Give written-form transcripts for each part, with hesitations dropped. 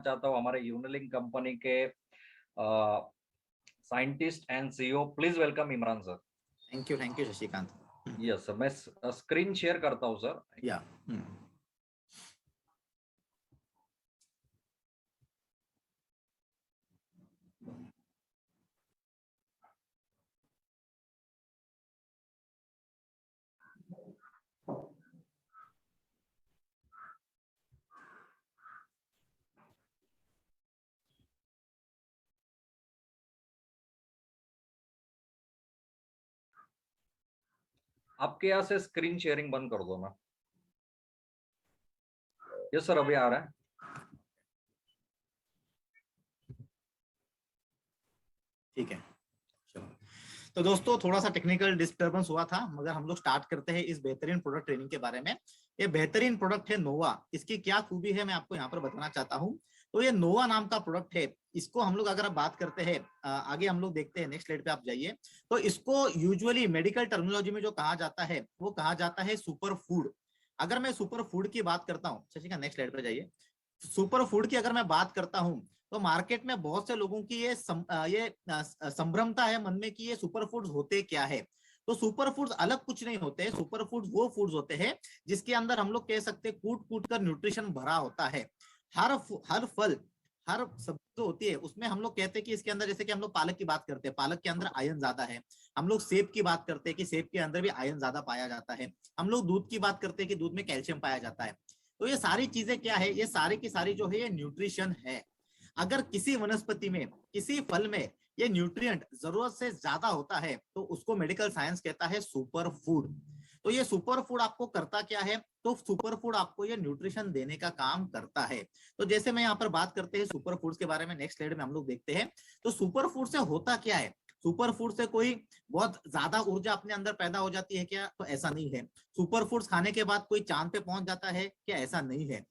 चाहता हूँ हमारे यूनिलिंक कंपनी के scientist and CEO. Please welcome Imran sir. Thank you Shashikant. Yes sir, मैं स्क्रीन शेयर करता हूँ सर। या आपके यहाँ से स्क्रीन शेयरिंग बंद कर दो ना। यस सर, अभी आ रहा है। ठीक है, चलो। तो दोस्तों थोड़ा सा टेक्निकल डिस्टर्बेंस हुआ था, मगर हम लोग स्टार्ट करते हैं इस बेहतरीन प्रोडक्ट ट्रेनिंग के बारे में। ये बेहतरीन प्रोडक्ट है नोवा। इसकी क्या खूबी है मैं आपको यहाँ पर बताना चाहता हूँ। तो ये नोवा नाम का प्रोडक्ट है। इसको हम लोग अगर आप बात करते हैं, आगे हम लोग देखते हैं, नेक्स्ट स्लाइड पे आप जाइए। तो इसको यूजुअली मेडिकल टर्मिनोलॉजी में जो कहा जाता है वो कहा जाता है सुपर फूड। अगर मैं सुपर फूड की बात करता हूँ, शशिका नेक्स्ट स्लाइड पे जाइए। सुपर फूड की अगर मैं बात करता हूं तो मार्केट में बहुत से लोगों की ये संभ्रमता है मन में कि ये सुपर फूड्स होते क्या है। तो सुपर फूड्स अलग कुछ नहीं होते। सुपर फूड्स वो फूड्स होते हैं जिसके अंदर हम लोग कह सकते हैं कूट कूट कर न्यूट्रिशन भरा होता है। हर फल, हर सब्जी जो होती है उसमें हम लोग कहते हैं कि इसके अंदर, जैसे कि हम लोग पालक की बात करते हैं, पालक के अंदर आयरन ज्यादा है। हम लोग सेब की बात करते हैं कि सेब के अंदर भी आयरन ज्यादा पाया जाता है। हम लोग दूध की बात करते हैं कि दूध में कैल्शियम पाया जाता है। तो ये सारी चीजें क्या है, ये सारी की सारी जो है ये न्यूट्रिशन है। अगर किसी वनस्पति में, किसी फल में ये न्यूट्रिएंट जरूरत से ज्यादा होता है तो उसको मेडिकल साइंस कहता है सुपर फूड। तो ये सुपर फूड आपको करता क्या है, तो सुपर फूड आपको ये न्यूट्रिशन देने का काम करता है। तो जैसे मैं यहाँ पर बात करते हैं सुपर फूड्स के बारे में, नेक्स्ट स्लाइड में हम लोग देखते हैं। तो सुपर फूड से होता क्या है, सुपर फूड से कोई बहुत ज्यादा ऊर्जा अपने अंदर पैदा हो जाती है क्या, तो ऐसा नहीं है। सुपर फूड्स खाने के बाद कोई चांद पे पहुंच जाता है क्या, ऐसा नहीं है।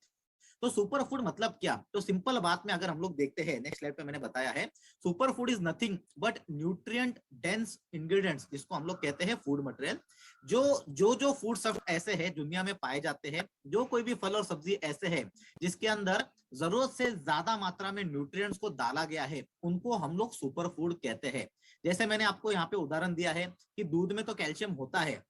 तो सुपर फूड मतलब क्या, तो सिंपल बात में अगर हम लोग देखते हैं, नेक्स्ट स्लाइड पे मैंने बताया है, super food is nothing but nutrient dense ingredients, जिसको हम लोग कहते हैं फूड मटेरियल। जो फूड सब ऐसे हैं दुनिया में पाए जाते हैं, जो कोई भी फल और सब्जी ऐसे है जिसके अंदर जरूरत से ज्यादा मात्रा में न्यूट्रिएंट्स को डाला गया है, उनको हम लोग सुपर फूड कहते हैं। जैसे मैंने आपको यहाँ पे उदाहरण दिया है कि दूध में तो कैल्शियम होता है,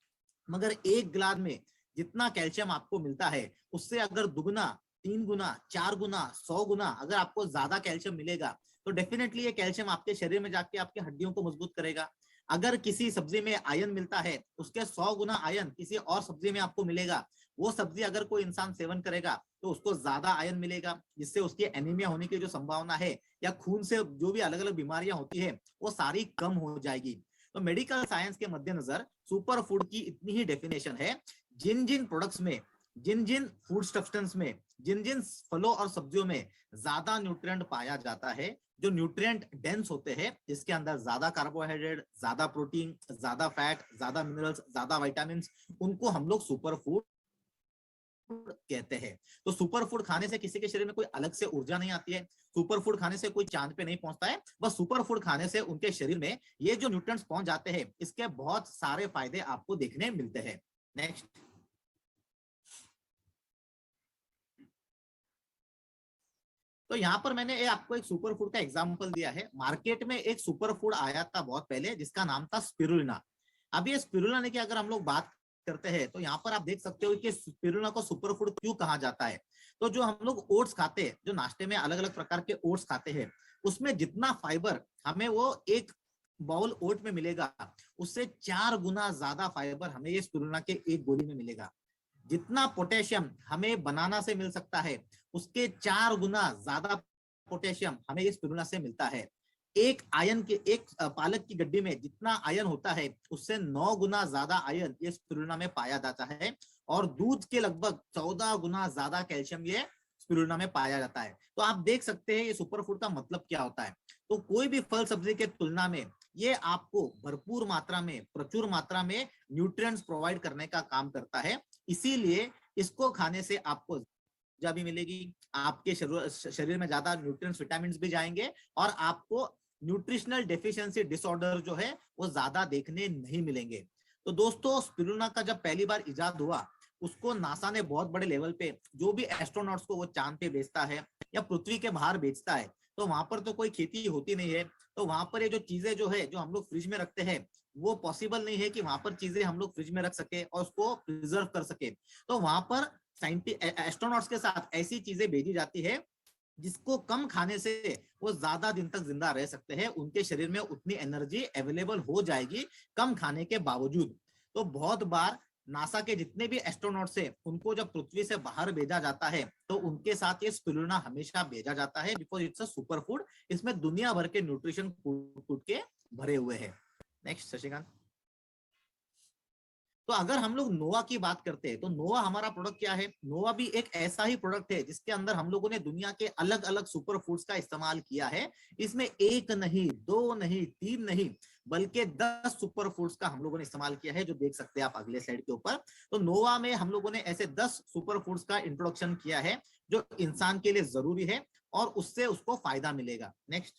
मगर एक गिलास में जितना कैल्शियम आपको मिलता है उससे अगर दुगना, 3 गुना, 4 गुना, 100 गुना अगर आपको ज्यादा कैल्शियम मिलेगा तो डेफिनेटली ये कैल्शियम आपके शरीर में जाके आपकी हड्डियों को मजबूत करेगा। अगर किसी सब्जी में आयरन मिलता है, उसके 100 गुना आयरन किसी और सब्जी में आपको मिलेगा। वो सब्जी अगर कोई इंसान सेवन करेगा तो उसको ज्यादा आयरन मिलेगा, जिससे उसकी एनीमिया होने की जो संभावना है या खून से जो भी अलग अलग बीमारियां होती है वो सारी कम हो जाएगी। तो मेडिकल साइंस के मद्देनजर सुपर फूड की इतनी ही डेफिनेशन है। जिन जिन प्रोडक्ट्स में, जिन जिन फूड सब्सटेंस में, जिन जिन फलों और सब्जियों में ज्यादा न्यूट्रिएंट पाया जाता है, जो न्यूट्रिएंट डेंस होते हैं, जिसके अंदर ज्यादा कार्बोहाइड्रेट, ज्यादा प्रोटीन, ज्यादा फैट, ज्यादा मिनरल्स, ज्यादा विटामिन, उनको हम लोग सुपर फूड कहते हैं। तो सुपर फूड खाने से किसी के शरीर में कोई अलग से ऊर्जा नहीं आती है। सुपर फूड खाने से कोई चांद पे नहीं पहुंचता है। बस सुपर फूड खाने से उनके शरीर में ये जो न्यूट्रिएंट्स पहुंच जाते हैं, इसके बहुत सारे फायदे आपको देखने मिलते हैं। नेक्स्ट। तो यहाँ पर मैंने आपको एक सुपर फूड का एग्जांपल दिया है। मार्केट में एक सुपर फूड आया था बहुत पहले जिसका नाम था स्पिरुलिना। अब ये स्पिरुलिना की अगर हम लोग बात करते हैं तो यहाँ पर आप देख सकते हो कि स्पिरुलिना को सुपर फूड क्यों कहा जाता है। तो जो हम लोग ओट्स खाते हैं, जो नाश्ते में अलग अलग प्रकार के ओट्स खाते हैं, उसमें जितना फाइबर हमें वो एक बाउल ओट में मिलेगा, उससे 4 गुना ज्यादा फाइबर हमें ये स्पिरुलिना के एक गोली में मिलेगा। जितना पोटेशियम हमें बनाना से मिल सकता है, उसके 4 गुना ज्यादा पोटेशियम हमें इस स्पिरुलिना से मिलता है। एक आयन के, एक पालक की गड्डी में जितना आयन होता है उससे 9 गुना ज्यादा आयन ये स्पिरुलिना में पाया जाता है। और दूध के लगभग 14 गुना ज्यादा कैल्शियम ये स्पिरुलिना में पाया जाता है। तो आप देख सकते हैं ये सुपर फूड का मतलब क्या होता है। तो कोई भी फल सब्जी के तुलना में ये आपको भरपूर मात्रा में, प्रचुर मात्रा में न्यूट्रिएंट्स प्रोवाइड करने का काम करता है। इसीलिए इसको खाने से आपको ऊर्जा भी मिलेगी, आपके शरीर में ज्यादा न्यूट्रिएंट्स, विटामिन भी जाएंगे और आपको न्यूट्रिशनल डेफिशिएंसी डिसऑर्डर जो है वो ज्यादा देखने नहीं मिलेंगे। तो दोस्तों स्पिरुलिना का जब पहली बार इजाद हुआ, उसको नासा ने बहुत बड़े लेवल पे, जो भी एस्ट्रोनॉट्स को वो चांद पे भेजता है, या पृथ्वी के बाहर बेचता है, तो वहां पर तो कोई खेती होती नहीं है, तो वहां पर ये जो चीजें जो है जो हम लोग फ्रिज में रखते हैं वो पॉसिबल नहीं है कि वहां पर चीजें हम लोग फ्रिज में रख सके और उसको प्रिजर्व कर सके। तो वहां पर एस्ट्रोनॉट्स के साथ ऐसी चीजें भेजी जाती है जिसको कम खाने से वो ज्यादा दिन तक जिंदा रह सकते हैं, उनके शरीर में उतनी एनर्जी अवेलेबल हो जाएगी कम खाने के बावजूद। तो बहुत बार नासा के जितने भी एस्ट्रोनॉट्स हैं उनको जब पृथ्वी से बाहर भेजा जाता है तो उनके साथ ये स्पिरुलिना हमेशा भेजा जाता है, because it's a super food, इसमें दुनिया भर के न्यूट्रिशन कूट के भरे हुए हैं। नेक्स्ट शशिकांत। तो अगर हम लोग नोवा की बात करते हैं तो नोवा हमारा प्रोडक्ट क्या है? नोवा भी एक ऐसा ही प्रोडक्ट है जिसके अंदर हम लोगों ने दुनिया के अलग अलग सुपर फूड्स का इस्तेमाल किया है। इसमें एक नहीं, दो नहीं, तीन नहीं, बल्कि 10 सुपर फूड्स का हम लोगों ने इस्तेमाल किया है, जो देख सकते हैं आप अगले स्लाइड के ऊपर। तो नोवा में हम लोगों ने ऐसे 10 सुपर फूड्स का इंट्रोडक्शन किया है जो इंसान के लिए जरूरी है और उससे उसको फायदा मिलेगा। नेक्स्ट।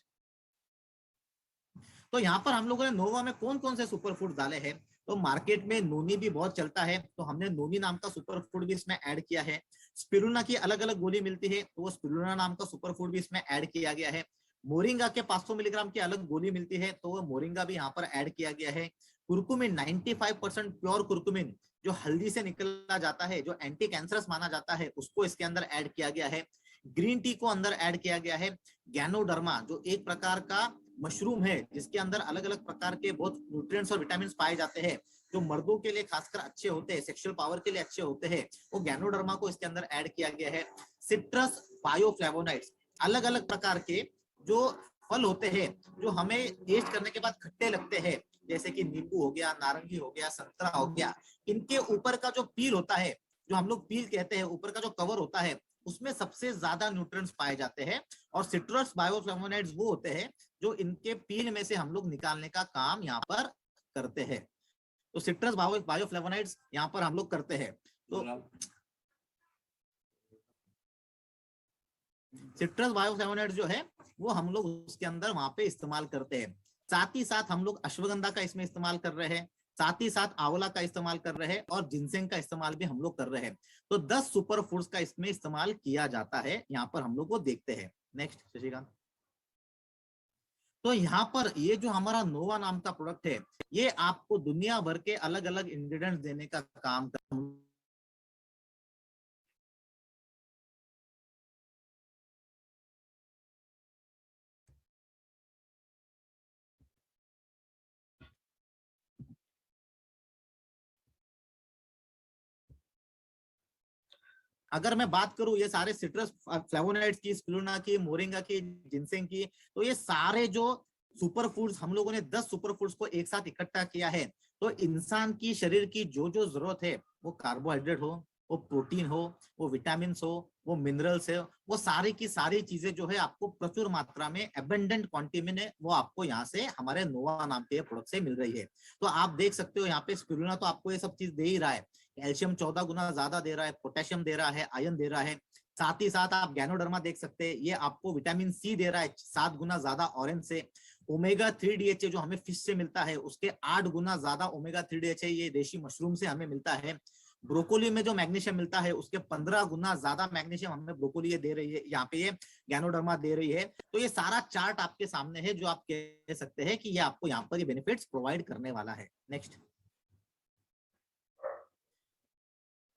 तो यहाँ पर हम लोगों ने नोवा में कौन कौन से सुपर फूड डाले हैं? तो मार्केट में नोनी भी बहुत चलता है, तो हमने नोनी नाम का सुपर फूड भी इसमें ऐड किया है। स्पिरुलिना की अलग अलग गोली मिलती है, तो वो स्पिरुलिना नाम का सुपर फूड भी इसमें ऐड किया गया है। मोरिंगा के 500 मिलीग्राम की अलग गोली मिलती है, तो वो मोरिंगा भी यहाँ पर ऐड किया गया है। कुरकुमिन 95% प्योर कुरकुमिन जो हल्दी से निकला जाता है, जो एंटी कैंसरस माना जाता है, उसको इसके अंदर ऐड किया गया है। ग्रीन टी को अंदर ऐड किया गया है। गैनोडर्मा जो एक प्रकार का मशरूम है जिसके अंदर अलग अलग प्रकार के बहुत न्यूट्रिएंट्स और विटामिन पाए जाते हैं, जो मर्दों के लिए खासकर अच्छे होते हैं, सेक्सुअल पावर के लिए अच्छे होते हैं, वो गैनोडर्मा को इसके अंदर ऐड किया गया है। सिट्रस बायोफ्लेवोनाइड्स अलग अलग प्रकार के जो फल होते हैं जो हमें टेस्ट करने के बाद खट्टे लगते हैं, जैसे कि नींबू हो गया, नारंगी हो गया, संतरा हो गया, इनके ऊपर का जो पील होता है, जो हम लोग पील कहते हैं, ऊपर का जो कवर होता है, उसमें सबसे ज्यादा न्यूट्रिएंट्स पाए जाते हैं। और सिट्रस बायोफ्लेवोनाइड्स वो होते हैं जो इनके पील में से हम लोग निकालने का काम यहाँ पर करते हैं। तो सिट्रस बायोफ्लेवोनाइड्स यहाँ पर हम लोग करते हैं। तो सिट्रस बायोफ्लेवोनाइड्स जो है वो हम लोग उसके अंदर वहां पे इस्तेमाल करते हैं। साथ ही साथ हम लोग अश्वगंधा का इसमें इस्तेमाल कर रहे हैं, साथ ही साथ आंवला का इस्तेमाल कर रहे हैं और जिनसेंग का इस्तेमाल भी हम लोग कर रहे हैं। तो 10 सुपर फूड्स का इसमें इस्तेमाल किया जाता है, यहाँ पर हम लोग वो देखते हैं। नेक्स्ट शशिकांत। तो यहाँ पर ये जो हमारा नोवा नाम का प्रोडक्ट है, ये आपको दुनिया भर के अलग अलग इंग्रेडिएंट्स देने का काम करता है। अगर मैं बात करूं ये सारे सिट्रस फ्लेवोनॉइड्स की, स्पिरुलिना की, मोरिंगा की, जिनसेंग की, तो ये सारे जो सुपर फूड्स हम लोगों ने 10 सुपर फूड्स को एक साथ इकट्ठा किया है। तो इंसान की शरीर की जो जो जरूरत है, वो कार्बोहाइड्रेट हो, वो प्रोटीन हो, वो विटामिन हो, वो मिनरल्स है, वो सारी की सारी चीजें जो है आपको प्रचुर मात्रा में एबंडेंट क्वांटिटी में वो आपको यहाँ से हमारे नोवा नाम के प्रोडक्ट से मिल रही है। तो आप देख सकते हो यहाँ पे स्पिरुलिना तो आपको ये सब चीज दे ही रहा है, कैल्शियम 14 गुना ज्यादा दे रहा है, पोटेशियम दे रहा है, आयरन दे रहा है। साथ ही साथ आप गैनोडर्मा देख सकते हैं, ये आपको विटामिन सी दे रहा है 7 गुना ज्यादा ऑरेंज से। ओमेगा 3 DHA जो हमें फिश से मिलता है उसके 8 गुना ज्यादा ओमेगा 3 DHA ये देशी मशरूम से हमें मिलता है। ब्रोकोली में जो मैग्नीशियम मिलता है उसके 15 गुना ज्यादा मैग्नीशियम हमें ब्रोकोली दे रही है, यहाँ पे ये गैनोडर्मा दे रही है। तो ये सारा चार्ट आपके सामने है जो आप कह सकते हैं कि ये आपको यहाँ पर ये बेनिफिट्स प्रोवाइड करने वाला है। नेक्स्ट।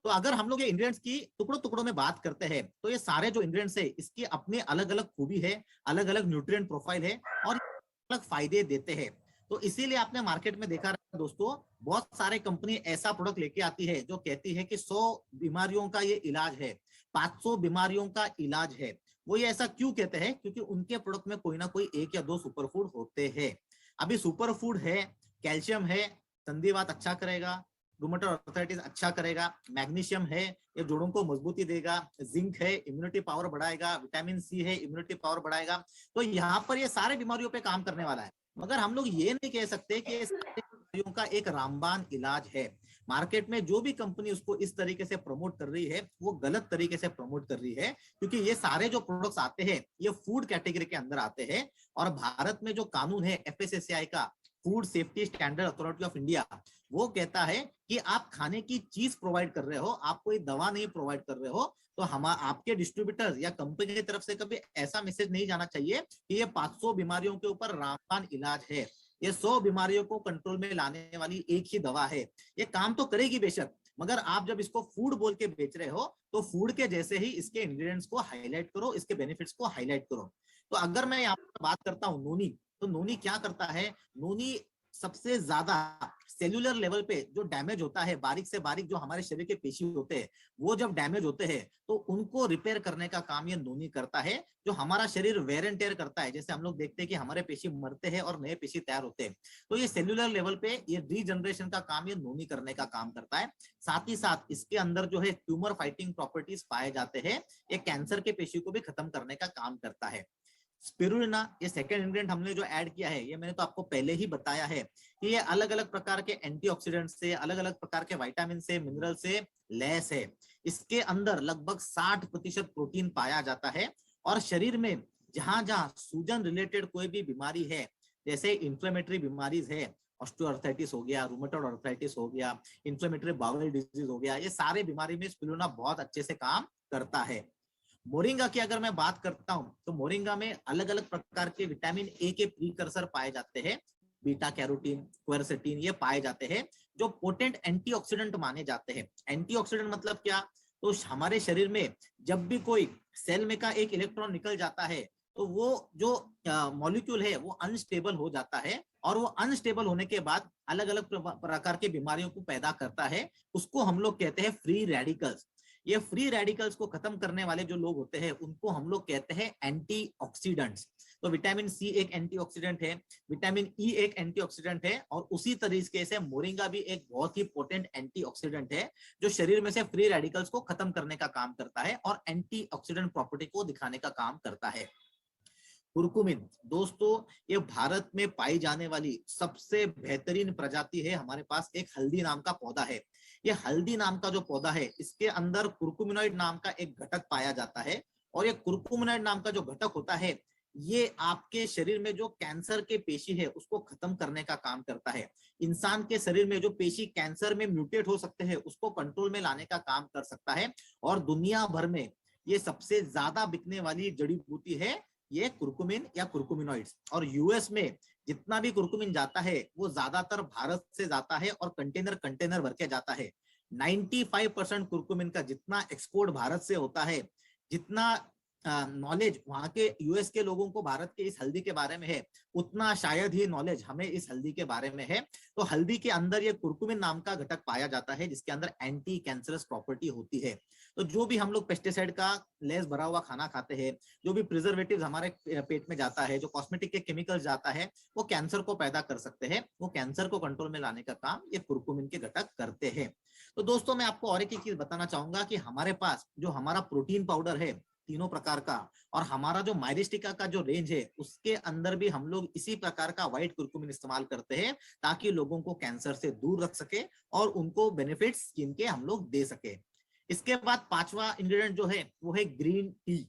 तो अगर हम लोग ये इंग्रेडिएंट्स की टुकड़ों टुकड़ों में बात करते हैं, तो ये सारे जो इंग्रेडिएंट्स है इसकी अपनी अलग अलग खूबी है, अलग अलग न्यूट्रिएंट प्रोफाइल है और अलग फायदे देते हैं। तो इसीलिए आपने मार्केट में देखा रहा दोस्तों, बहुत सारे कंपनी ऐसा प्रोडक्ट लेके आती है जो कहती है कि 100 बीमारियों का ये इलाज है, 500 बीमारियों का इलाज है। वो ये ऐसा क्यों कहते हैं? क्योंकि उनके प्रोडक्ट में कोई ना कोई 1 या 2 सुपर फूड होते हैं। अभी सुपर फूड है, कैल्शियम है, संधिवात अच्छा करेगा, रूमेटॉइड आर्थराइटिस अच्छा करेगा, मैग्नीशियम है, ये जोड़ों को मजबूती देगा, जिंक है, इम्यूनिटी पावर बढ़ाएगा, विटामिन सी है, इम्यूनिटी पावर बढ़ाएगा। तो यहाँ पर ये सारे बीमारियों पे काम करने वाला है। मगर हम लोग ये नहीं कह सकते कि ये सारे बीमारियों का एक रामबाण इलाज है। मार्केट में जो भी कंपनी उसको इस तरीके से प्रमोट कर रही है वो गलत तरीके से प्रमोट कर रही है, क्योंकि ये सारे जो प्रोडक्ट्स आते हैं ये फूड कैटेगरी के अंदर आते हैं। और भारत में जो कानून है FSSAI का, food safety standard authority of India, वो कहता है कि आप खाने की चीज प्रोवाइड कर रहे हो, आप कोई दवा नहीं प्रोवाइड कर रहे हो, तो हम आपके डिस्ट्रीब्यूटर या कंपनी की तरफ से कभी ऐसा मैसेज नहीं जाना चाहिए कि ये 500 बीमारियों के ऊपर रामबाण इलाज है, ये 100 बीमारियों को कंट्रोल में लाने वाली एक ही दवा है। ये काम तो करेगी बेशक, मगर आप जब इसको फूड बोल के बेच रहे हो तो फूड के जैसे ही इसके इंग्रेडिएंट्स को हाईलाइट करो, इसके बेनिफिट्स को हाईलाइट करो। तो अगर मैं यहाँ पर बात करता हूँ नोनी, तो नोनी क्या करता है, नोनी सबसे ज्यादा सेल्यूलर लेवल पे जो डैमेज होता है, बारीक से बारीक जो हमारे शरीर के पेशी होते हैं, वो जब डैमेज होते हैं तो उनको रिपेयर करने का काम ये नोनी करता है। जो हमारा शरीर वेर एंड टेयर करता है, जैसे हम लोग देखते हैं कि हमारे पेशी मरते हैं और नए पेशी तैयार होते हैं, तो ये सेल्यूलर लेवल पे ये रीजनरेशन का काम ये नोनी करने का काम करता है। साथ ही साथ इसके अंदर जो है ट्यूमर फाइटिंग प्रॉपर्टीज पाए जाते हैं, ये कैंसर के पेशी को भी खत्म करने का काम करता है। स्पिरुलिना, ये सेकंड इंग्रेडिएंट हमने जो ऐड किया है, ये मैंने तो आपको पहले ही बताया है कि ये अलग अलग प्रकार के एंटीऑक्सीडेंट से, अलग अलग प्रकार के विटामिन से, मिनरल से लैस है। इसके अंदर लगभग 60% प्रोटीन पाया जाता है और शरीर में जहां जहां सूजन रिलेटेड कोई भी बीमारी है, जैसे इंफ्लेमेटरी बीमारीज है, ऑस्टियोआर्थराइटिस हो गया, रूमेटॉइड आर्थराइटिस हो गया, इंफ्लेमेटरी बाउल डिजीज हो गया, ये सारे बीमारी में स्पिरुलिना बहुत अच्छे से काम करता है। मोरिंगा की अगर मैं बात करता हूं तो मोरिंगा में अलग अलग प्रकार के विटामिन ए के प्रीकर्सर पाए जाते हैं, बीटा कैरोटीन, क्वेरसेटीन, ये पाए जाते हैं जो पोटेंट एंटीऑक्सीडेंट माने जाते हैं। एंटीऑक्सीडेंट मतलब क्या, तो हमारे शरीर में जब भी कोई सेल में का एक इलेक्ट्रॉन निकल जाता है तो वो जो मॉलिक्यूल है वो अनस्टेबल हो जाता है, और वो अनस्टेबल होने के बाद अलग अलग प्रकार के बीमारियों को पैदा करता है। उसको हम लोग कहते हैं फ्री रेडिकल्स। ये फ्री रेडिकल्स को खत्म करने वाले जो लोग होते हैं उनको हम लोग कहते हैं एंटीऑक्सीडेंट्स। तो विटामिन सी एक एंटीऑक्सीडेंट है, विटामिन ई एक एंटीऑक्सीडेंट है, और उसी तरीके से मोरिंगा भी एक बहुत ही पोटेंट एंटीऑक्सीडेंट है जो शरीर में से फ्री रेडिकल्स को खत्म करने का काम करता है और एंटीऑक्सीडेंट प्रॉपर्टी को दिखाने का काम करता है। कुरकुमिन, दोस्तों ये भारत में पाई जाने वाली सबसे बेहतरीन प्रजाति है। हमारे पास एक हल्दी नाम का पौधा है, ये हल्दी नाम का जो पौधा है इसके अंदर कुरकुमिनॉइड नाम का एक घटक पाया जाता है, और ये कुरकुमिनॉइड नाम का जो घटक होता है ये आपके शरीर में जो कैंसर के पेशी है उसको खत्म करने का काम करता है। इंसान के शरीर में जो पेशी कैंसर में म्यूटेट हो सकते हैं उसको कंट्रोल में लाने का काम कर सकता है, और दुनिया भर में ये सबसे ज्यादा बिकने वाली जड़ी बूटी है ये कुरकुमिन या कुरकुमिनॉइड्स। और यूएस में जितना भी कुरकुमिन जाता है वो ज्यादातर भारत से जाता है और कंटेनर कंटेनर भर के जाता है। 95% कुरकुमिन का जितना एक्सपोर्ट भारत से होता है, जितना नॉलेज वहां के यूएस के लोगों को भारत के इस हल्दी के बारे में है, उतना शायद ही नॉलेज हमें इस हल्दी के बारे में है। तो हल्दी के अंदर ये कुरकुमिन नाम का घटक पाया जाता है जिसके अंदर एंटी कैंसरस प्रॉपर्टी होती है। तो जो भी हम लोग पेस्टिसाइड का लेस भरा हुआ खाना खाते हैं, जो भी प्रिजर्वेटिव्स हमारे पेट में जाता है, जो कॉस्मेटिक के केमिकल्स जाता है, वो कैंसर को पैदा कर सकते हैं। वो कैंसर को कंट्रोल में लाने का काम ये कुरकुमिन के घटक करते हैं। तो दोस्तों मैं आपको और एक चीज बताना चाहूंगा कि हमारे पास जो हमारा प्रोटीन पाउडर है तीनों प्रकार का, और हमारा जो माइरिस्टिका का जो रेंज है उसके अंदर भी हम लोग इसी प्रकार का व्हाइट कुरकुमिन इस्तेमाल करते हैं ताकि लोगों को कैंसर से दूर रख सके और उनको बेनिफिट्स स्किन के हम लोग दे सके। इसके बाद पांचवा इंग्रेडिएंट जो है वो है ग्रीन टी।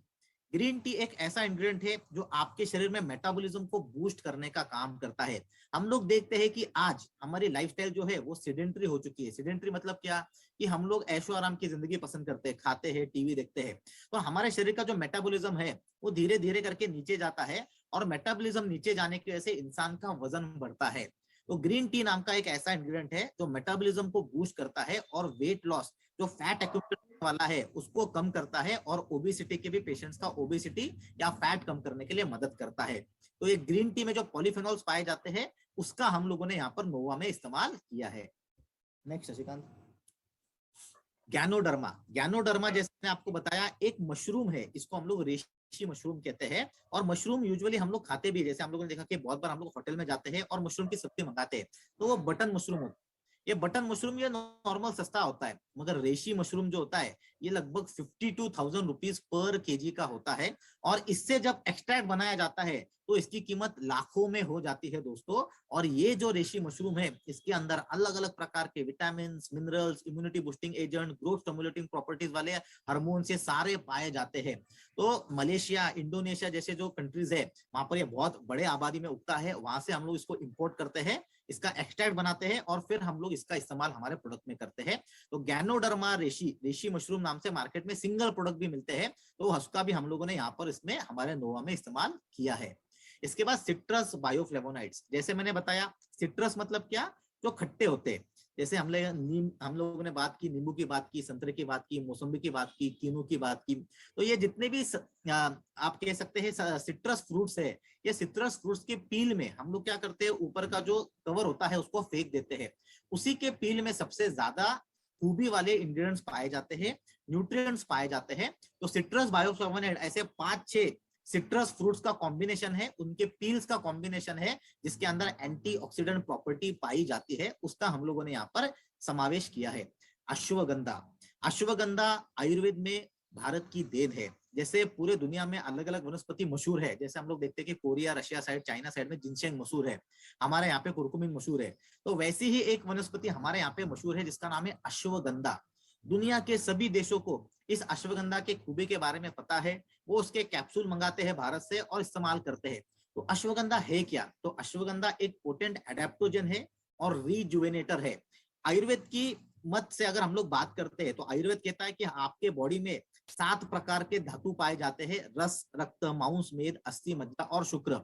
ग्रीन टी एक ऐसा इंग्रेडिएंट है जो आपके शरीर में मेटाबॉलिज्म को बूस्ट करने का काम करता है। हम लोग देखते हैं कि आज हमारी लाइफस्टाइल जो है वो सेडेंटरी हो चुकी है। सेडेंटरी मतलब क्या, कि हम लोग ऐशो आराम की जिंदगी पसंद करते हैं, खाते हैं, टीवी देखते हैं, तो हमारे शरीर का जो मेटाबॉलिज्म है वो धीरे धीरे करके नीचे जाता है, और मेटाबॉलिज्म नीचे जाने की वजह से इंसान का वजन बढ़ता है। तो ग्रीन टी नाम का एक ऐसा इंग्रेडिएंट है जो मेटाबॉलिज्म को बूस्ट करता है और वेट लॉस, जो फैट एक्यूमुलेट वाला है उसको कम करता है, और ओबेसिटी के भी पेशेंट्स का ओबेसिटी या फैट कम करने के लिए मदद करता है। तो ये ग्रीन टी में जो पॉलीफेनॉल्स पाए जाते हैं उसका हम लोगों ने यहाँ पर नोवा में इस्तेमाल किया है। Next Shashikant, ganoderma. गैनोडर्मा जैसे मैंने आपको बताया एक मशरूम है, इसको हम लोग रेशी मशरूम कहते हैं, और मशरूम यूजुअली हम लोग खाते भी, जैसे हम लोगों ने देखा कि बहुत बार हम लोग होटल में जाते हैं और मशरूम की सब्जी मंगाते हैं तो वो बटन मशरूम होता है। ये बटन मशरूम ये नॉर्मल सस्ता होता है, मगर रेशी मशरूम जो होता है ये लगभग 52,000 रुपीज पर केजी का होता है, और इससे जब एक्सट्रैक्ट बनाया जाता है तो इसकी कीमत लाखों में हो जाती है दोस्तों। और ये जो रेशी मशरूम है इसके अंदर अलग अलग प्रकार के vitamin, minerals, immunity boosting agent, growth stimulating properties वाले हार्मोन्स ये सारे पाए जाते हैं। तो मलेशिया, इंडोनेशिया जैसे जो कंट्रीज है वहां पर ये बहुत बड़े आबादी में उगता है, वहां से हम लोग इसको इंपोर्ट करते हैं, इसका एक्सट्रैक्ट बनाते हैं और फिर हम लोग इसका इस्तेमाल हमारे प्रोडक्ट में करते हैं। तो गैनोडर्मा रेशी मशरूम नाम से मार्केट में सिंगल प्रोडक्ट भी मिलते हैं, तो उसका भी हम लोगों ने यहाँ पर इसमें हमारे नोवा में इस्तेमाल किया है। इसके बाद सिट्रस बायोफ्लेवोनाइड्स, जैसे मैंने बताया सिट्रस मतलब क्या, जो खट्टे होते हैं, जैसे हम लोगों ने बात की, नींबू की बात की, संतरे की बात की, मौसम्बी की बात की, कीनू की बात की, तो ये जितने भी आप कह सकते हैं सिट्रस फ्रूट्स है, ये सिट्रस फ्रूट्स के पील में हम लोग क्या करते हैं, ऊपर का जो कवर होता है उसको फेंक देते हैं, उसी के पील में सबसे ज्यादा खूबी वाले इंग्रेडिएंट्स पाए जाते हैं, न्यूट्रिएंट्स पाए जाते हैं। तो सिट्रस बायोफ्लेवोनॉइड ऐसे 5-6 सिट्रस फ्रूट्स का कॉम्बिनेशन है, उनके पील्स का कॉम्बिनेशन है, जिसके अंदर एंटीऑक्सीडेंट प्रॉपर्टी पाई जाती है, उसका हम लोगों ने यहाँ पर समावेश किया है। अश्वगंधा, अश्वगंधा आयुर्वेद में भारत की देन है। जैसे पूरे दुनिया में अलग अलग वनस्पति मशहूर है, जैसे हम लोग देखते हैं कि Korea, Russia side, China side में जिनसेंग मशहूर है, हमारे यहाँ पे कुरकुमिन मशहूर है, तो वैसी ही एक वनस्पति हमारे यहाँ पे मशहूर है जिसका नाम है अश्वगंधा। दुनिया के सभी देशों को इस अश्वगंधा के खूबी के बारे में पता है, वो उसके कैप्सूल मंगाते हैं भारत से और इस्तेमाल करते हैं। तो अश्वगंधा है क्या, तो अश्वगंधा एक पोटेंट एडेप्टोजन है और रिजुवेनेटर है। आयुर्वेद की मत से अगर हम लोग बात करते हैं तो आयुर्वेद कहता है कि आपके बॉडी में 7 प्रकार के धातु पाए जाते हैं, रस, रक्त, मांस, मेद, अस्थि, मज्जा और शुक्र,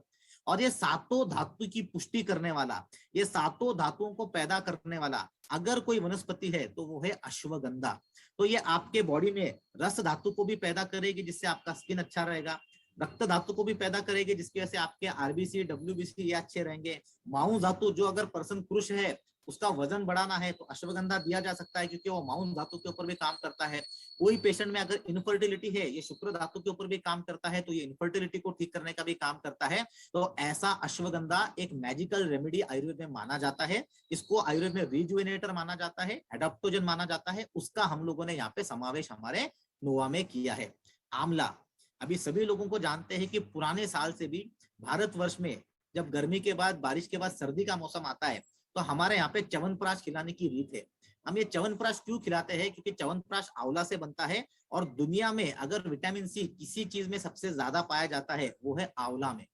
और ये सातों धातु की पुष्टि करने वाला, ये सातों धातुओं को पैदा करने वाला अगर कोई वनस्पति है तो वो है अश्वगंधा। तो ये आपके बॉडी में रस धातु को भी पैदा करेगी, जिससे आपका स्किन अच्छा रहेगा, रक्त धातु को भी पैदा करेगी, जिसकी वजह से आपके आरबीसी, डब्ल्यूबीसी ये अच्छे रहेंगे। मांस धातु, जो अगर पर्सन पुरुष है उसका वजन बढ़ाना है तो अश्वगंधा दिया जा सकता है, क्योंकि वो मांस धातु के ऊपर भी काम करता है। कोई पेशेंट में अगर इनफर्टिलिटी है, ये शुक्र धातु के ऊपर भी काम करता है, तो ये इनफर्टिलिटी को ठीक करने का भी काम करता है। तो ऐसा अश्वगंधा एक मैजिकल रेमेडी आयुर्वेद में माना जाता है, इसको आयुर्वेद में रिजुवेनेटर माना जाता है, एडाप्टोजन माना जाता है, उसका हम लोगों ने यहाँ पे समावेश हमारे नोवा में किया है। आंवला, अभी सभी लोगों को जानते हैं कि पुराने साल से भी भारतवर्ष में जब गर्मी के बाद, बारिश के बाद सर्दी का मौसम आता है तो हमारे यहाँ पे च्यवनप्राश खिलाने की रीत है। हम ये च्यवनप्राश क्यों खिलाते हैं, क्योंकि च्यवनप्राश आंवला से बनता है, और दुनिया में अगर विटामिन सी किसी चीज में सबसे ज्यादा पाया जाता है वो है आंवला में।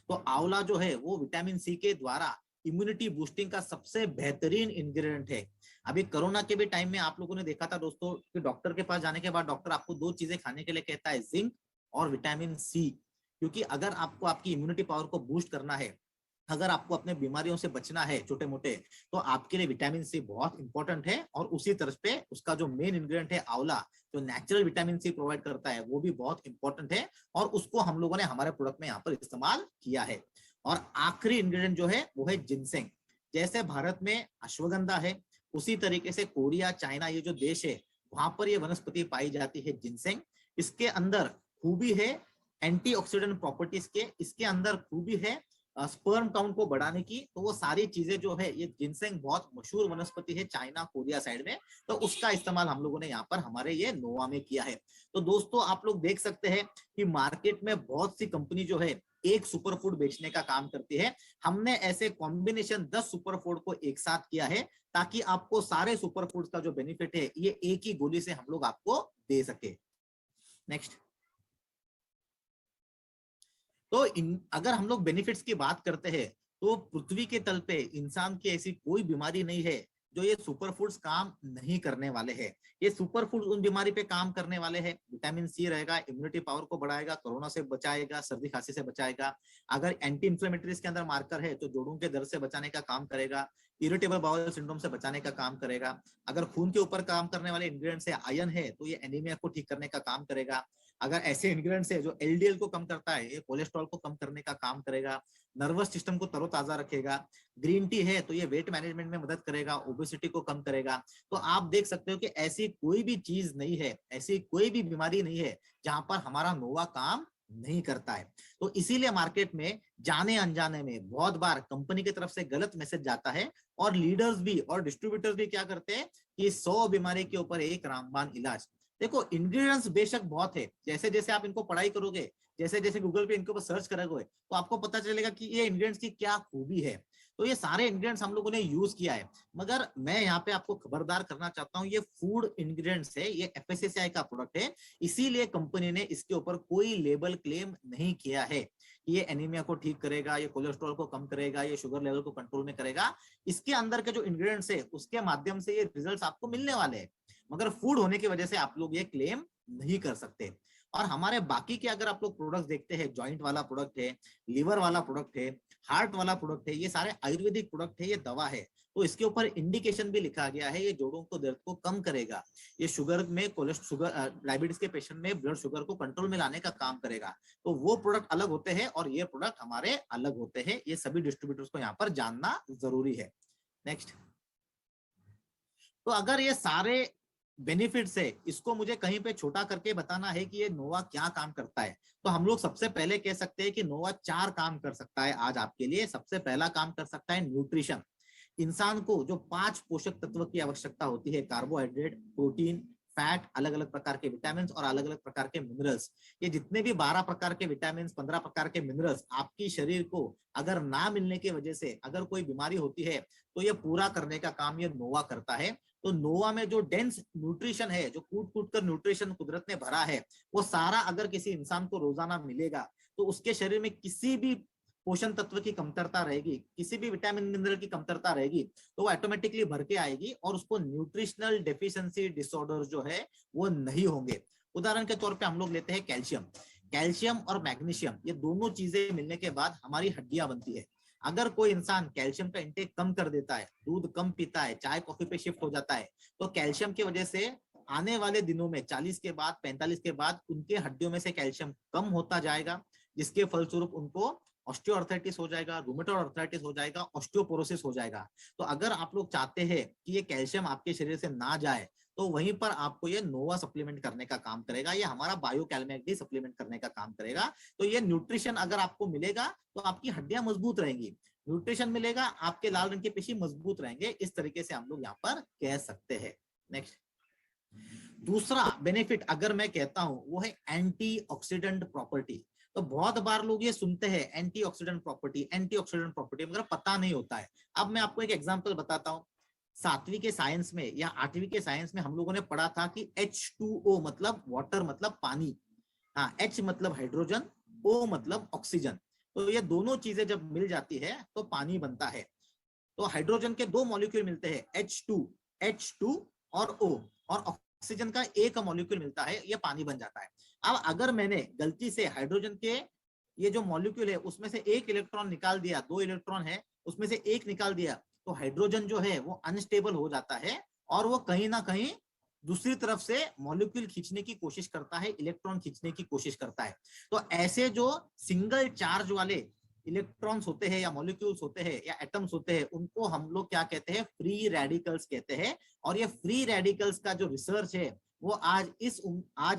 तो आंवला जो है वो विटामिन सी के द्वारा इम्यूनिटी बूस्टिंग का सबसे बेहतरीन इंग्रेडिएंट है। अभी कोरोना के भी टाइम में आप लोगों ने देखा था दोस्तों कि डॉक्टर के पास जाने के बाद डॉक्टर आपको 2 चीजें खाने के लिए कहता है, जिंक और विटामिन सी, क्योंकि अगर आपको आपकी इम्यूनिटी पावर को बूस्ट करना है, अगर आपको अपने बीमारियों से बचना है छोटे मोटे, तो आपके लिए विटामिन सी बहुत इंपॉर्टेंट है। और उसी तरह पे उसका जो मेन इंग्रेडिएंट है आंवला, जो नेचुरल विटामिन सी प्रोवाइड करता है, वो भी बहुत इंपॉर्टेंट है, और उसको हम लोगों ने हमारे प्रोडक्ट में यहाँ पर इस्तेमाल किया है। और आखिरी इंग्रेडिएंट जो है वो है जिनसेंग। जैसे भारत में अश्वगंधा है, उसी तरीके से कोरिया, चाइना, ये जो देश है वहां पर ये वनस्पति पाई जाती है जिनसेंग। इसके अंदर खूबी है एंटीऑक्सीडेंट प्रॉपर्टीज के, इसके अंदर खूबी है स्पर्म काउंट को बढ़ाने की। तो वो सारी चीजें जो है, ये जिनसेंग बहुत मशहूर वनस्पति है चाइना, कोरिया साइड में, तो उसका इस्तेमाल हम लोगों ने यहाँ पर हमारे ये नोवा में किया है। तो दोस्तों आप लोग देख सकते हैं कि मार्केट में बहुत सी कंपनी जो है एक सुपर फूड बेचने का काम करती है। हमने ऐसे कॉम्बिनेशन 10 सुपर फूड को एक साथ किया है, ताकि आपको सारे सुपर फूड का जो बेनिफिट है ये एक ही गोली से हम लोग आपको दे सके। नेक्स्ट। तो अगर हम लोग बेनिफिट्स की बात करते हैं तो पृथ्वी के तल पे इंसान की ऐसी कोई बीमारी नहीं है जो ये सुपर फूड्स काम नहीं करने वाले हैं। ये सुपर फूड उन बीमारी पे काम करने वाले हैं। विटामिन सी रहेगा, इम्यूनिटी पावर को बढ़ाएगा, कोरोना से बचाएगा, सर्दी खांसी से बचाएगा। अगर एंटी इंफ्लेमेटरी के अंदर मार्कर है तो जोड़ों के दर्द से बचाने का काम करेगा, इरिटेबल बाउल सिंड्रोम से बचाने का काम करेगा। अगर खून के ऊपर काम करने वाले इंग्रेडिएंट्स है, आयरन है, तो ये एनीमिया को ठीक करने का काम करेगा। अगर ऐसे इंग्रेडिएंट्स है जो एलडीएल को कम करता है, ये कोलेस्ट्रॉल को कम करने का काम करेगा, नर्वस सिस्टम को तरोताजा रखेगा। ग्रीन टी है तो ये वेट मैनेजमेंट में मदद करेगा, ओबेसिटी को कम करेगा। तो आप देख सकते हो कि ऐसी कोई भी चीज नहीं है, ऐसी कोई भी बीमारी नहीं है जहां पर हमारा नोवा काम नहीं करता है। तो इसीलिए मार्केट में जाने अनजाने में बहुत बार कंपनी की तरफ से गलत मैसेज जाता है, और लीडर्स भी और डिस्ट्रीब्यूटर्स भी क्या करते हैं कि 100 बीमारी के ऊपर एक रामबाण इलाज। देखो इंग्रेडिएंट्स बेशक बहुत है, जैसे जैसे आप इनको पढ़ाई करोगे जैसे जैसे गूगल पे इनके ऊपर सर्च करोगे तो आपको पता चलेगा कि ये इंग्रेडिएंट्स की क्या खूबी है। तो ये सारे इंग्रेडिएंट्स हम लोगों ने यूज किया है, मगर मैं यहाँ पे आपको खबरदार करना चाहता हूँ, ये फूड इंग्रेडिएंट्स है, ये FSSAI का प्रोडक्ट है, इसीलिए कंपनी ने इसके ऊपर कोई लेबल क्लेम नहीं किया है। ये एनीमिया को ठीक करेगा, ये कोलेस्ट्रॉल को कम करेगा, ये शुगर लेवल को कंट्रोल में करेगा। इसके अंदर के जो इंग्रेडिएंट्स है उसके माध्यम से ये रिजल्ट्स आपको मिलने वाले हैं, मगर फूड होने की वजह से आप लोग ये क्लेम नहीं कर सकते। और हमारे बाकी के अगर आप लोग प्रोडक्ट्स देखते हैं, जॉइंट वाला प्रोडक्ट है, लीवर वाला प्रोडक्ट है, हार्ट वाला प्रोडक्ट है, ये सारे आयुर्वेदिक प्रोडक्ट है, ये दवा है, तो इसके ऊपर इंडिकेशन भी लिखा गया है, ये जोड़ों को दर्द को कम करेगा, ये शुगर में शुगर डायबिटीज के पेशेंट में ब्लड शुगर को कंट्रोल में लाने का काम करेगा। तो वो प्रोडक्ट अलग होते हैं और ये प्रोडक्ट हमारे अलग होते हैं, ये सभी डिस्ट्रीब्यूटर्स को यहाँ पर जानना जरूरी है। नेक्स्ट, तो अगर ये सारे बेनिफिट्स है, इसको मुझे कहीं पे छोटा करके बताना है कि ये नोवा क्या काम करता है, तो हम लोग सबसे पहले कह सकते हैं कि नोवा 4 काम कर सकता है आज आपके लिए। सबसे पहला काम कर सकता है न्यूट्रिशन। इंसान को जो 5 पोषक तत्व की आवश्यकता होती है, कार्बोहाइड्रेट, प्रोटीन, फैट, अलग अलग प्रकार के विटामिन और अलग अलग प्रकार के मिनरल्स, ये जितने भी 12 प्रकार के विटामिन, 15 प्रकार के मिनरल्स आपकी शरीर को अगर ना मिलने की वजह से अगर कोई बीमारी होती है, तो ये पूरा करने का काम ये नोवा करता है। तो नोवा में जो डेंस न्यूट्रिशन है, जो कूट कूट कर न्यूट्रिशन कुदरत ने भरा है, वो सारा अगर किसी इंसान को रोजाना मिलेगा, तो उसके शरीर में किसी भी पोषण तत्व की कमतरता रहेगी, किसी भी विटामिन मिनरल की कमतरता रहेगी, तो वो ऑटोमेटिकली भर के आएगी और उसको न्यूट्रिशनल डेफिशिएंसी डिसऑर्डर जो है वो नहीं होंगे। उदाहरण के तौर पे हम लोग लेते हैं कैल्शियम। कैल्शियम और मैग्नीशियम, ये दोनों चीजें मिलने के बाद हमारी हड्डियां बनती है। अगर कोई इंसान कैल्शियम का इंटेक कम कर देता है, दूध कम पीता है, चाय कॉफी पे शिफ्ट हो जाता है, तो कैल्शियम की वजह से आने वाले दिनों में 40 के बाद 45 के बाद उनके हड्डियों में से कैल्शियम कम होता जाएगा, जिसके फलस्वरूप उनको ऑस्टियोआर्थराइटिस हो जाएगा, रूमेटॉइड आर्थराइटिस हो जाएगा, ऑस्टियोपोरोसिस हो जाएगा। तो अगर आप लोग चाहते हैं कि ये कैल्शियम आपके शरीर से ना जाए, तो वहीं पर आपको ये नोवा सप्लीमेंट करने का काम करेगा, ये हमारा बायोकैलमैक डी सप्लीमेंट करने का काम करेगा। तो ये न्यूट्रिशन अगर आपको मिलेगा तो आपकी हड्डियां मजबूत रहेंगी, न्यूट्रिशन मिलेगा आपके लाल रंग के पेशी मजबूत रहेंगे। इस तरीके से हम लोग यहाँ पर कह सकते हैं। नेक्स्ट, दूसरा बेनिफिट अगर मैं कहता हूं वो है एंटीऑक्सीडेंट प्रॉपर्टी। तो बहुत बार लोग ये सुनते हैं एंटीऑक्सीडेंट प्रॉपर्टी, मगर पता नहीं होता है। अब मैं आपको एक एग्जांपल बताता हूं। 7वीं के साइंस में या 8वीं के साइंस में हम लोगों ने पढ़ा था कि H2O मतलब वाटर मतलब पानी, हाँ, H मतलब हाइड्रोजन, O मतलब ऑक्सीजन। तो ये दोनों चीजें जब मिल जाती है तो पानी बनता है। तो हाइड्रोजन के 2 मॉलिक्यूल मिलते हैं, H2 और O, और ऑक्सीजन का एक मॉलिक्यूल मिलता है, ये पानी बन जाता है। अब अगर मैंने गलती से हाइड्रोजन के ये जो मॉलिक्यूल है उसमें से एक इलेक्ट्रॉन निकाल दिया, 2 इलेक्ट्रॉन है उसमें से एक निकाल दिया, तो हाइड्रोजन जो है वो अनस्टेबल हो जाता है और वो कहीं ना कहीं दूसरी तरफ से मॉलिक्यूल खींचने की कोशिश करता है, इलेक्ट्रॉन खींचने की कोशिश करता है। तो ऐसे जो सिंगल चार्ज वाले इलेक्ट्रॉन्स होते हैं या मॉलिक्यूल्स होते हैं या एटम्स होते हैं, उनको हम लोग क्या कहते हैं, फ्री रेडिकल्स कहते हैं। और ये फ्री रेडिकल्स का जो रिसर्च है वो आज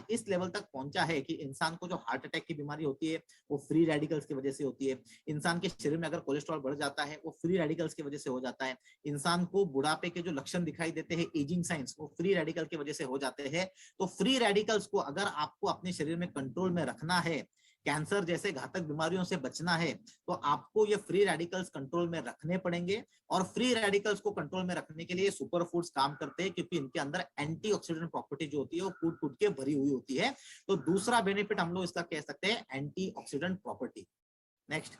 इस लेवल तक पहुंचा है कि इंसान को जो हार्ट अटैक की बीमारी होती है वो फ्री रेडिकल्स की वजह से होती है। इंसान के शरीर में अगर कोलेस्ट्रॉल बढ़ जाता है वो फ्री रेडिकल्स की वजह से हो जाता है। इंसान को बुढ़ापे के जो लक्षण दिखाई देते हैं, एजिंग साइंस, वो फ्री रेडिकल की वजह से हो जाते हैं। तो फ्री रेडिकल्स को अगर आपको अपने शरीर में कंट्रोल में रखना है, कैंसर जैसे घातक बीमारियों से बचना है, तो आपको ये फ्री रेडिकल्स कंट्रोल में रखने पड़ेंगे। और फ्री रेडिकल्स को कंट्रोल में रखने के लिए सुपर फूड्स काम करते हैं, क्योंकि इनके अंदर एंटीऑक्सीडेंट प्रॉपर्टी जो होती है वो कूट कूट के भरी हुई होती है। तो दूसरा बेनिफिट हम लोग इसका कह सकते हैं एंटीऑक्सीडेंट प्रॉपर्टी। नेक्स्ट,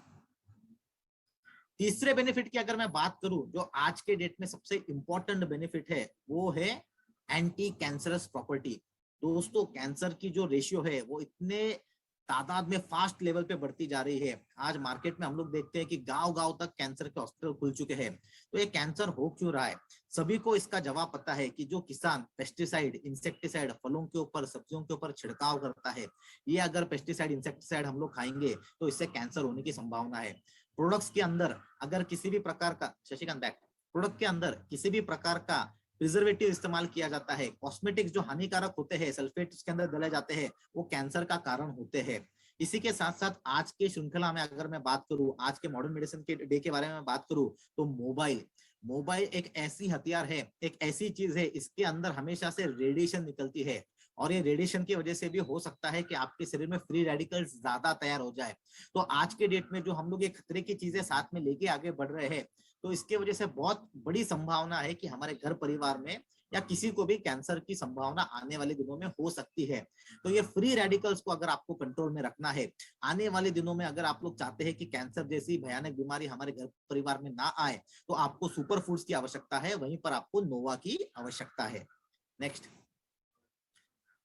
तीसरे बेनिफिट की अगर मैं बात करूं, जो आज के डेट में सबसे इंपॉर्टेंट बेनिफिट है, वो है एंटी कैंसरस प्रॉपर्टी। दोस्तों, कैंसर की जो रेशियो है वो इतने तादाद में फास्ट लेवल पे बढ़ती जा रही है। आज मार्केट में हम लोग देखते हैं कि गांव-गांव तक कैंसर के हॉस्पिटल खुल चुके हैं। तो ये कैंसर हो क्यों रहा है? सभी को इसका जवाब पता है कि जो किसान पेस्टिसाइड, इंसेक्टिसाइड फलों के ऊपर, सब्जियों के ऊपर छिड़काव करता है, ये अगर पेस्टिसाइड, इंसेक्टिसाइड हम लोग खाएंगे तो इससे कैंसर होने की संभावना है। प्रोडक्ट्स के अंदर अगर किसी भी प्रकार का, शशिकांत बैक, प्रोडक्ट के अंदर किसी भी प्रकार का प्रिजर्वेटिव इस्तेमाल किया जाता है, कॉस्मेटिक्स जो हानिकारक होते हैं, सल्फेट उसके अंदर डले जाते हैं, वो कैंसर का कारण होते हैं। इसी के साथ साथ आज के श्रृंखला में अगर मैं बात करूं, आज के मॉडर्न मेडिसिन के डे के बारे में बात करूं, तो मोबाइल एक ऐसी हथियार है, एक ऐसी चीज है, इसके अंदर हमेशा से रेडिएशन निकलती है। और ये रेडिएशन की वजह से भी हो सकता है कि आपके शरीर में फ्री रेडिकल्स ज्यादा तैयार हो जाए। तो आज के डेट में जो हम लोग ये खतरे की चीजें साथ में लेके आगे बढ़ रहे हैं, तो इसके वजह से बहुत बड़ी संभावना है कि हमारे घर परिवार में या किसी को भी कैंसर की संभावना आने वाले दिनों में हो सकती है। तो ये फ्री रेडिकल्स को अगर आपको कंट्रोल में रखना है, आने वाले दिनों में अगर आप लोग चाहते हैं कि कैंसर जैसी भयानक बीमारी हमारे घर परिवार में ना आए, तो आपको सुपर फूड्स की आवश्यकता है, वहीं पर आपको नोवा की आवश्यकता है। नेक्स्ट,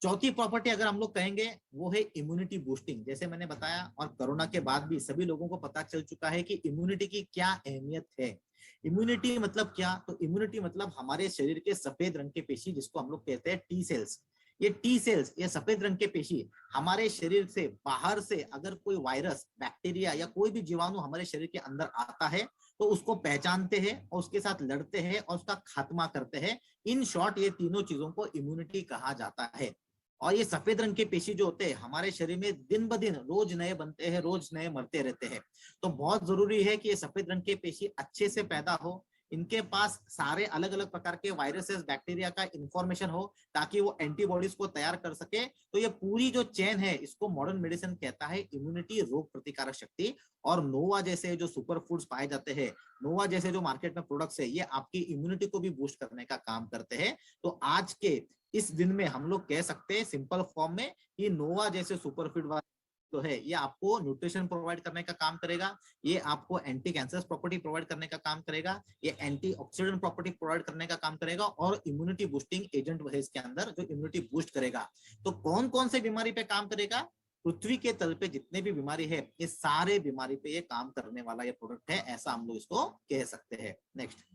चौथी प्रॉपर्टी अगर हम लोग कहेंगे वो है इम्यूनिटी बूस्टिंग। जैसे मैंने बताया और कोरोना के बाद भी सभी लोगों को पता चल चुका है कि इम्यूनिटी की क्या अहमियत है। इम्यूनिटी मतलब क्या? तो इम्यूनिटी मतलब हमारे शरीर के सफेद रंग के पेशी, जिसको हम लोग कहते हैं टी सेल्स। ये टी सेल्स, ये सफेद रंग के पेशी हमारे शरीर से बाहर से अगर कोई वायरस, बैक्टीरिया या कोई भी जीवाणु हमारे शरीर के अंदर आता है तो उसको पहचानते हैं और उसके साथ लड़ते हैं और उसका खात्मा करते हैं। इन शॉर्ट ये तीनों चीजों को इम्यूनिटी कहा जाता है। और ये सफेद रंग के पेशी जो होते हैं हमारे शरीर में दिन ब दिन रोज नए बनते हैं, रोज नए मरते रहते हैं। तो बहुत जरूरी है कि ये सफेद रंग के पेशी अच्छे से पैदा हो, इनके पास सारे अलग अलग प्रकार के वायरसेस, बैक्टीरिया का इंफॉर्मेशन हो, ताकि वो एंटीबॉडीज को तैयार कर सके। तो ये पूरी जो चेन है, इसको मॉडर्न मेडिसिन कहता है इम्यूनिटी, रोग प्रतिकारक शक्ति। और नोवा जैसे जो सुपर फूड्स पाए जाते हैं, नोवा जैसे जो मार्केट में प्रोडक्ट्स है, ये आपकी इम्यूनिटी को भी बूस्ट करने का काम करते हैं। तो आज के इस दिन में हम लोग कह सकते हैं सिंपल फॉर्म में कि नोवा जैसे सुपर फूड तो है, ये आपको न्यूट्रिशन प्रोवाइड करने का काम करेगा, ये आपको एंटी कैंसर प्रॉपर्टी प्रोवाइड करने का काम करेगा, ये एंटी ऑक्सीडेंट प्रॉपर्टी प्रोवाइड करने का काम करेगा, और इम्यूनिटी बूस्टिंग एजेंट है इसके अंदर जो इम्यूनिटी बूस्ट करेगा। तो कौन कौन से बीमारी पे काम करेगा? पृथ्वी के तल पे जितने भी बीमारी है, ये सारे बीमारी पे ये काम करने वाला ये प्रोडक्ट है, ऐसा हम लोग इसको कह सकते हैं। नेक्स्ट,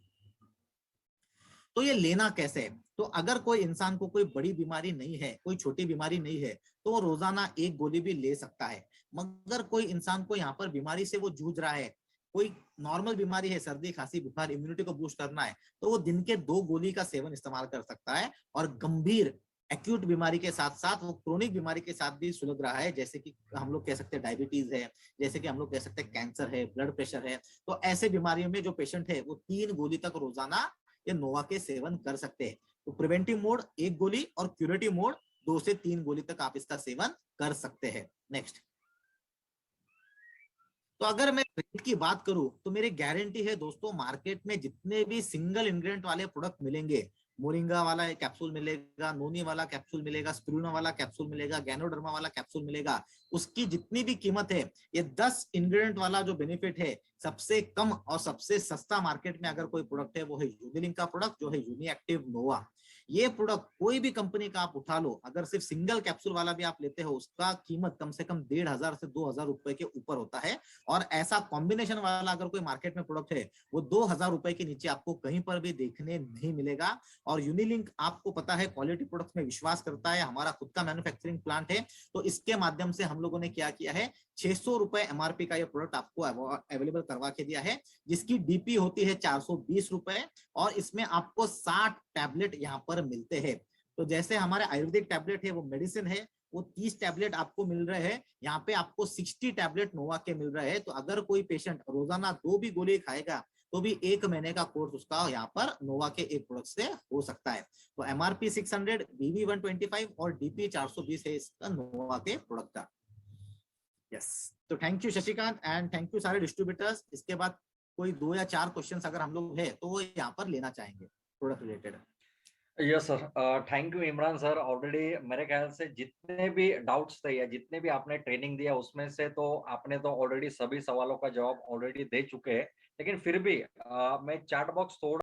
तो ये लेना कैसे है? तो अगर कोई इंसान को कोई बड़ी बीमारी नहीं है, कोई छोटी बीमारी नहीं है, तो वो रोजाना एक गोली भी ले सकता है। मगर कोई इंसान को यहाँ पर बीमारी से वो जूझ रहा है, कोई नॉर्मल बीमारी है, सर्दी खांसी बुखार, इम्यूनिटी को बूस्ट करना है, तो वो दिन के 2 गोली का सेवन इस्तेमाल कर सकता है। और गंभीर एक्यूट बीमारी के साथ साथ वो क्रोनिक बीमारी के साथ भी सुलग रहा है, जैसे कि हम लोग कह सकते हैं डायबिटीज है, जैसे कि हम लोग कह सकते हैं कैंसर है, ब्लड प्रेशर है। तो ऐसे बीमारियों में जो पेशेंट है वो 3 गोली तक रोजाना ये नोवा के सेवन कर सकते हैं। तो प्रिवेंटिव मोड 1 गोली और क्यूरेटिव मोड 2 से 3 गोली तक आप इसका सेवन कर सकते हैं। नेक्स्ट, तो अगर मैं रेट की बात करूं तो मेरी गारंटी है दोस्तों, मार्केट में जितने भी सिंगल इंग्रेडिएंट वाले प्रोडक्ट मिलेंगे, मोरिंगा वाला कैप्सूल मिलेगा, नोनी वाला कैप्सूल मिलेगा, स्पिरुलिना वाला कैप्सूल मिलेगा, गैनोडर्मा वाला कैप्सूल मिलेगा, उसकी जितनी भी कीमत है, ये 10 इंग्रेडिएंट वाला जो बेनिफिट है, सबसे कम और सबसे सस्ता मार्केट में अगर कोई प्रोडक्ट है वो है यूनिलिंक का प्रोडक्ट जो है यूनिएक्टिव नोवा। ये प्रोडक्ट कोई भी कंपनी का आप उठा लो, अगर सिर्फ सिंगल कैप्सूल वाला भी आप लेते हो, उसका कीमत कम से कम 1,500 से 2,000 रुपए के ऊपर होता है। और ऐसा कॉम्बिनेशन वाला अगर कोई मार्केट में प्रोडक्ट है, वो 2,000 रुपए के नीचे आपको कहीं पर भी देखने नहीं मिलेगा। और यूनिलिंक आपको पता है क्वालिटी प्रोडक्ट्स में विश्वास करता है, हमारा खुद का मैन्युफैक्चरिंग प्लांट है, तो इसके माध्यम से हम लोगों ने क्या किया है, 600 रुपए एमआरपी का ये प्रोडक्ट आपको अवेलेबल करवा के दिया है, जिसकी डीपी होती है 420 रुपए, और इसमें आपको 60 टैबलेट यहाँ पर मिलते हैं। तो जैसे हमारे आयुर्वेदिक टैबलेट है वो मेडिसिन है, वो 30 टैबलेट आपको मिल रहे हैं, यहाँ पे आपको 60 टैबलेट नोवा के मिल रहे हैं। तो अगर कोई पेशेंट रोजाना 2 भी गोली खाएगा तो भी 1 महीने का कोर्स उसका यहाँ पर नोवा के एक प्रोडक्ट से हो सकता है। तो एमआरपी 600, बीवी 125 और डीपी 420 है इसका नोवा के प्रोडक्ट का। यस, तो thank you Shashikant and thank you सारे डिस्ट्रीब्यूटर्स। इसके बाद कोई 2 या 4 क्वेश्चंस अगर हम लोग है तो वो यहाँ पर लेना चाहेंगे product related. Yes sir, thank you Imran sir. Already मेरे ख्याल से जितने भी डाउट्स थे या जितने भी आपने ट्रेनिंग दिया उसमें से तो आपने तो ऑलरेडी सभी सवालों का जवाब ऑलरेडी दे चुके हैं, लेकिन फिर भी मैं चैट बॉक्स थोड़ा